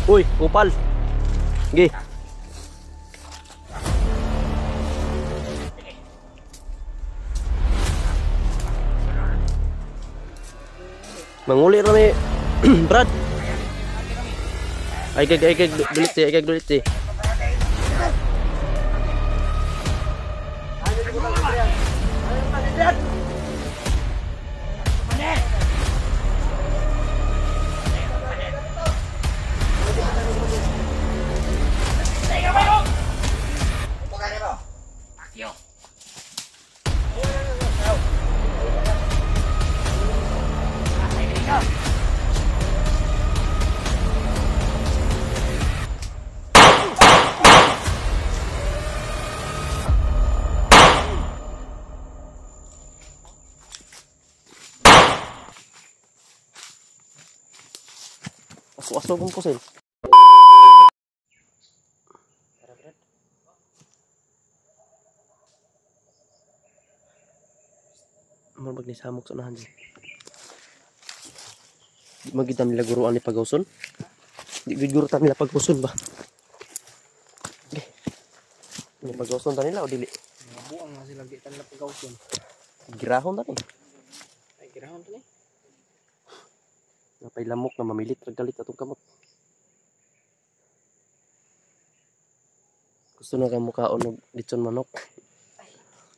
Uy, kupal. Gi. Manguli rami Brad. Ay kag dulit si. Aso kong pusil. Marbag ni samok sa unahan dyan. Di magkita nila guruan ni Pagawson. Di guro ta nila Pagawson ba? Okay. Ni Pagawson ta nila o dili? Buang nga sila kita nila Pagawson. Girahon ta ni. Ay girahon ta ni. Napay lamok na mamilit ragalit atong kamot. Gusto na ka mukhaon ng lechon manok.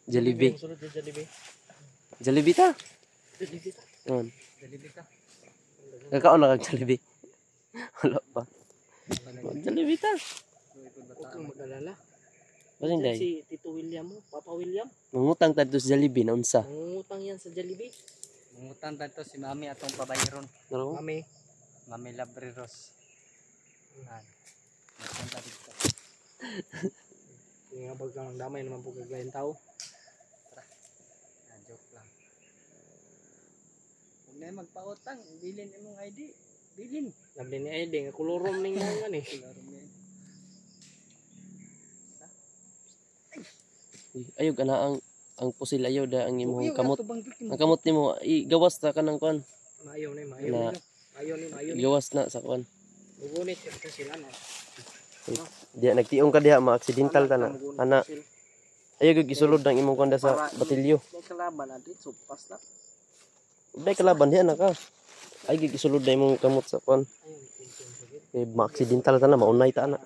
Jollibee. Jollibee ta. Jollibee ta. Kakaon na kag Jollibee. Wala pa. Jollibee ta. Huwag kang mag-alala. Basing day. Si Tito William mo, Papa William. Mangutang ta sa Jollibee na unsa. Mangutang yan sa Jollibee. Mangutang tayo si Mami atong pabayron. No? Mami Labreros. Mangutang dito. Nga pag kang damay naman po kaglayang tao. Joke lang. Kung na magpautang, bilin imong ID. Bilin. Nabli ni Aide, nga kulurom ning mga nga ni. Ayog ana ang pusil ayaw da ang imong kamot. Ang kamot nimo igawas ta kanang kuan. Maayaw ni, maayaw ni. Ayaw ni. Igawas na sa kuan. Mugunit ka sila na. Diya nagtiong ka diha ma-accidental ta na. Ana. Ayaw gid gisulod ang imong kuan sa batilyo. May kalaban natin, supas na. Day kalaban diha na ka. Ay gid gisulod na imong kamot sa kuan. Eh ma-accidental ta na maunay ta na.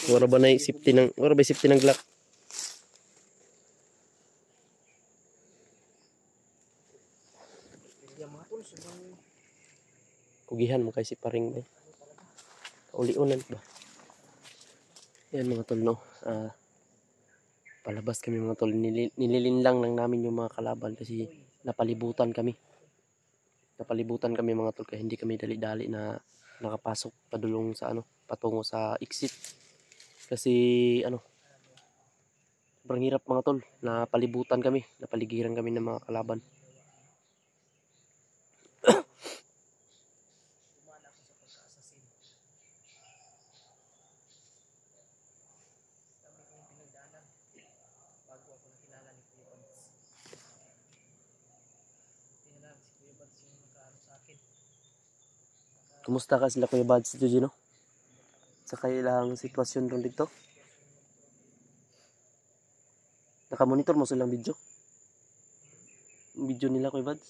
Wala ba safety ng Glock? Kugihan mo kay si paring ba? Uli-unan ba? Yan mga tol no. Palabas kami mga tol. Nililinlang lang namin yung mga kalaban kasi napalibutan kami. Napalibutan kami mga tol kaya hindi kami dali-dali na nakapasok padulong sa patungo sa exit. Kasi sobrang hirap mga tol. Napalibutan kami, napaligiran kami ng mga kalaban. Kumusta ka sila Kuya Bads dito, Gino? Sa kailang sitwasyon ron dito? Nakamonitor mo silang video? Video nila Kuya Bads?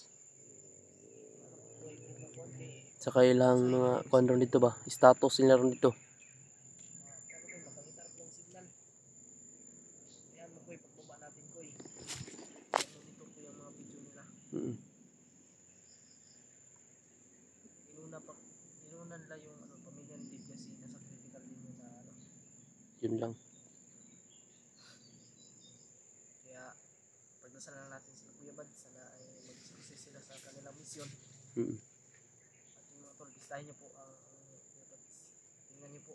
Sa kailang mga kuan ron dito ba? Status nila ron dito? Inunan nila yung pamilya ni Dave kasi nasa critical din na Yun lang. Kaya pagdasal lang natin sila Kuya Bad, sana ay mag-success sila sa kanilang mission. At yung mga tol, bistahin nyo po ang Kuya Bad. Tingnan nyo po,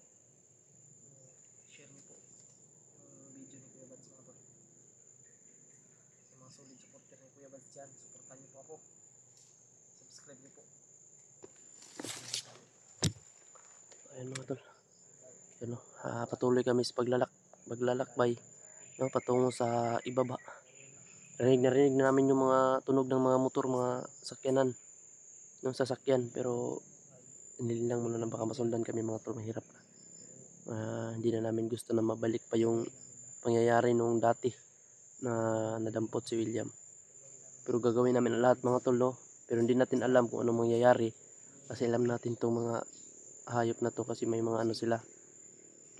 share nyo po yung video ni Kuya Bad mga tol. Yung mga solid supporter ni Kuya Bad dyan, supportan nyo po ako. Subscribe nyo po. Ayan mga tol. Yan, patuloy kami sa paglalakbay patungo sa ibaba. Narinig na namin yung mga tunog ng mga motor, mga sakyanan ng sasakyan, pero Inilinlang muna na baka masundan kami mga tol, mahirap na. Hindi na namin gusto na mabalik pa yung pangyayari nung dati na nadampot si William. Pero gagawin namin ang lahat mga tol, no? Pero hindi natin alam kung ano mangyayari. Kasi alam natin itong mga hayop na to kasi may mga ano sila.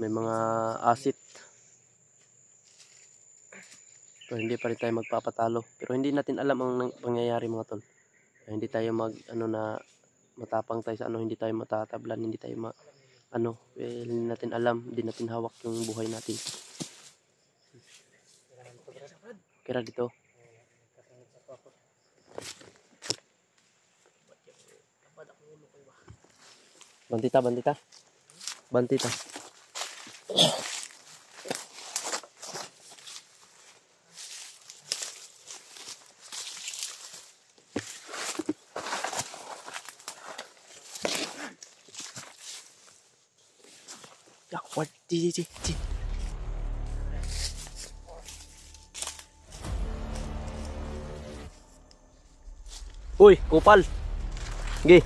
May mga asit. So hindi pa rin tayo magpapatalo. Pero hindi natin alam ang pangyayari mga tol. Hindi tayo matapang tayo sa ano, hindi tayo matatablan, hindi tayo hindi natin alam, hindi natin hawak yung buhay natin. Kira dito. Bantita. What? Ci. Uy, kupal. Gi.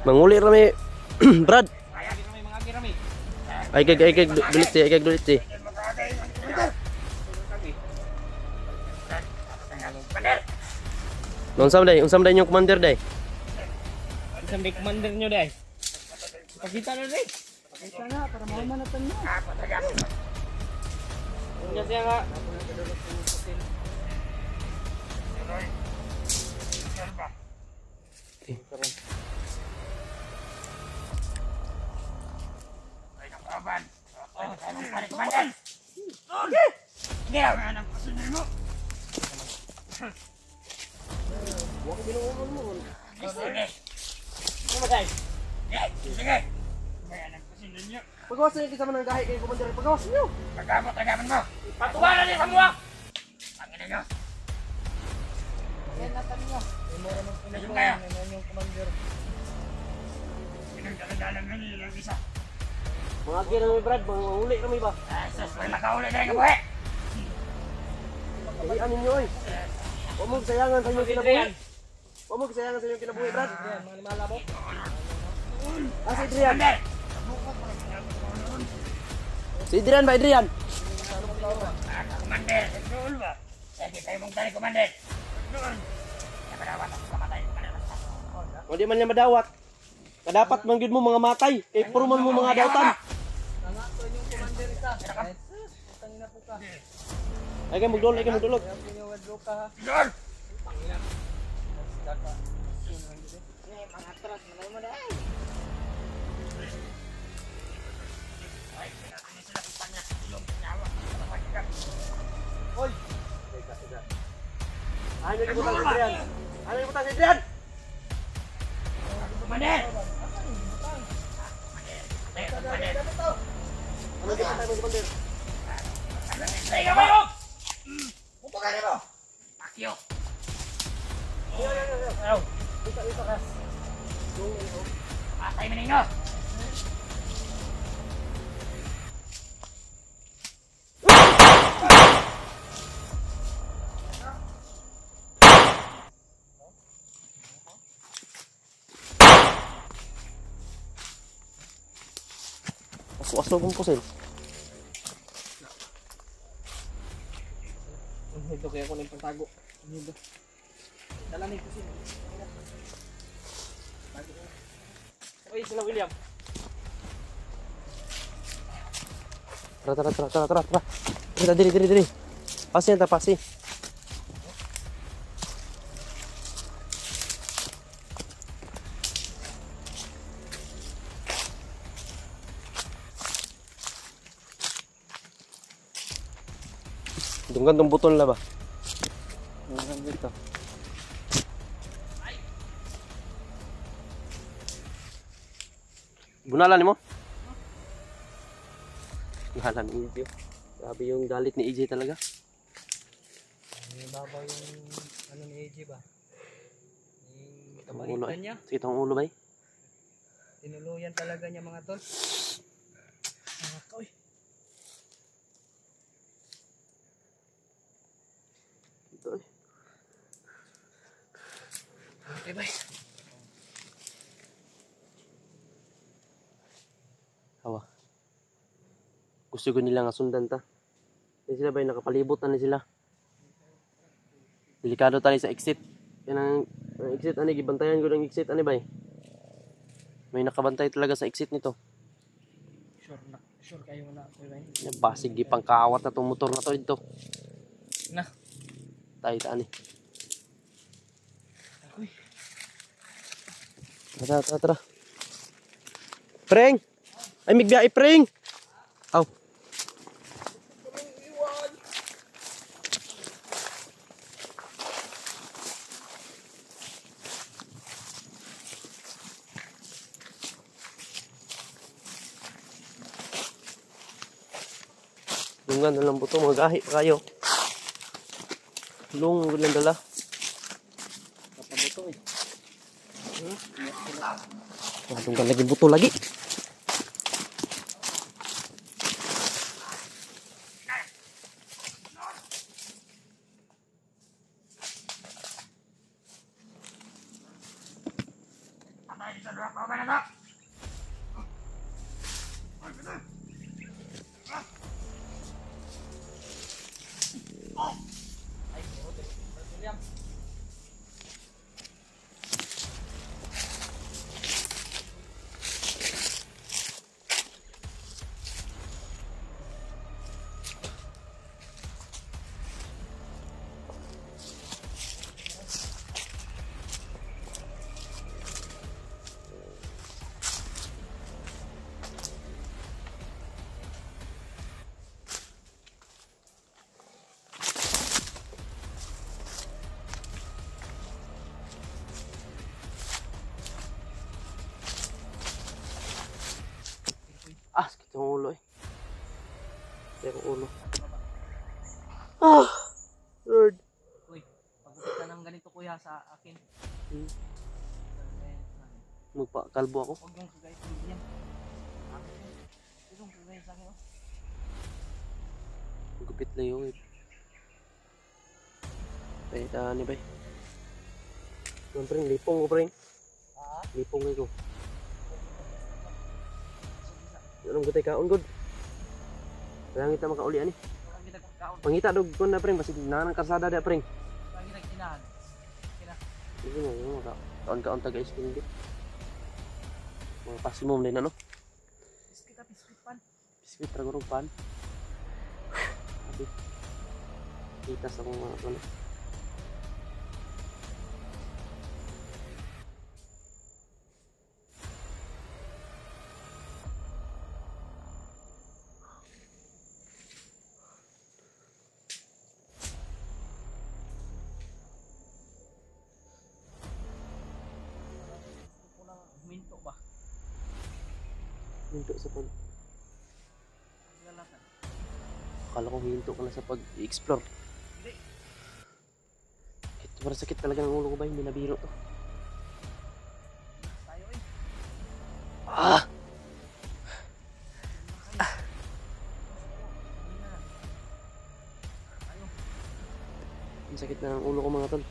Manguli rami. Brad. Ay kag dulit si. Unsam day yung commander day. Isang day commander nyo day. Pakita na day. Pakita na para mamanatan nyo. Ano siya nga? Pagawas niyo kasama ng gahi kay commander. Pagawas niyo. Tagaman mo. Patuwanan niya sa buwak. Ang ina nyo. Yan natin nyo. Ayun kayo. Yung commander. Pinagdala-dala nga nila yung isa. Mga agi rami Brad, mga uli rami ba? Sus, may makauli na yung kabuhi. Dilian ninyo oy. Huwag mo sayangan sa inyong kinabuhi. Huwag mo sayangan sa inyong kinabuhi Brad. Mga limala mo. Si Adrian. Si Adrian ba Adrian? Commander. Doon ba? Sige tayo mong tali, Commander. Doon. Napadawat ako sa matay. O di man niya madawat. Kadapat man gyud mo mga matay. Kay puro man mo mga dawtan. Tanga ko yung commander isa. Utang na po ka. Ay kay magdulog, Kaya piniwadlo ka ha. Doon. Mga atras, malay mo day. Hoy. Ano yung butang si Adrian? Ano yung butang si Adrian? Commander. Ano yung butang si Commander? Sige kayo! Puto ka nito! Pakyo! Ayaw. Isa kas. Patay mo ninyo! Aso kong pusil. Ito kaya ko na yung pagtago. Dito. Dala na yung kusin. Okay, sila William. Tara. Tara, diri. Pasi yan ta, pasi. Dunggan buton lah ba? Dunggan dito. Bunalan mo? Bunalan ni EJ. Grabe yung galit ni EJ talaga. Babaw yung ano ni AJ ba? Yung Ang ulo kabalikan niya. Sakit ang ulo ba eh? Tinuluyan talaga niya mga tol. Mga koy. dito eh. Okay, bye. Hawa. Gusto ko nila nga sundan ta. Yan sila bay, nakapalibot na ni sila. Delikado tali sa exit. Yan ang exit, ani, gibantayan ko ng exit, ani bay. May nakabantay talaga sa exit nito. Sure kayo na, bye. Basig, gipang kaawat na itong motor na to dito. Na. Tayo taan eh. Uy. Tara. Preng! Ay, migbiya, preng! Aw. Lungan na lang po ito, mga gahi pa kayo. Lung, lang dala. Kapabuto eh. Lunggan lagi buto lagi. Ah, sakit yung ulo eh. Sakit yung ulo. Ah! Lord. Uy, pagupit ka ng ganito kuya sa akin. Magpakalbo ako. Huwag yung kagaya sa medium. Huwag yung kagaya sa akin. Gupit na yung eh. Bay, ni bay. Yung preng, lipong ko preng. Ah? Lipong ko. Anong gutay kaon god? Langit na makauli ani. Huwag kita kaon. Pangita dog kon na preng, basig nanang karsada da preng. Huwag kita kinahan. Kina. Sige na, yung mga kaon taga iskin din. Mga pasimum din ano. Biscuit pan. Biskuit ragurog pan. Abi. Kita sa mga ano. Gusto ko lang huminto ba? Hinto sa pag Lalatan. akala ko hinto ka na sa pag-explore. Hindi. Ito para sakit talaga ng ulo ko ba? Hindi nabiro to. Tayo eh. Ah! Tayo. Ang sakit na ng ulo ko mga tol.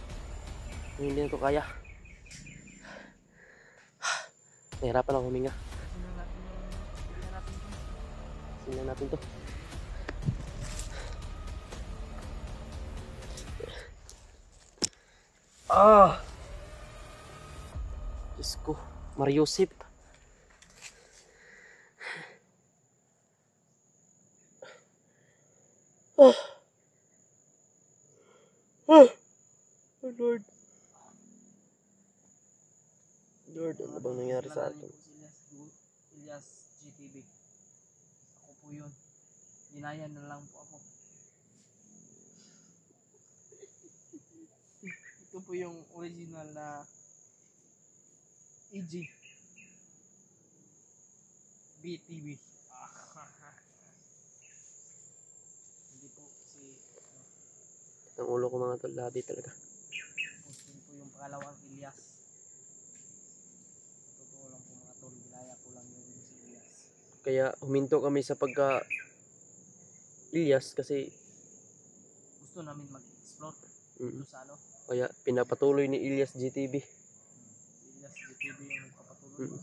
Hindi na to kaya. Nahirapan ako huminga. Tingnan natin to. Ah! Diyos ko. Mariusip. Ah! Ah! Oh Lord. Lord, ano bang nangyari sa atin? Ilyas GTV. Ako po yun. Dinayan na lang po ako. Ito po yung original na EG BTV. Hindi po si Ang ulo ko mga tol, labi talaga. Posting po yung pangalawang Ilyas. Totoo lang po mga tol, ginaya ko lang yung si Ilyas. Kaya huminto kami sa pagka Ilyas kasi Gusto namin mag-explore. Mm. Sa ano, Kaya pinapatuloy ni Ilyas GTV. Ilyas GTV yung nagpapatuloy. Mm.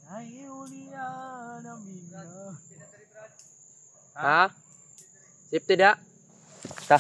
Ay, ulian namin na. Ha? Safety da? Ta.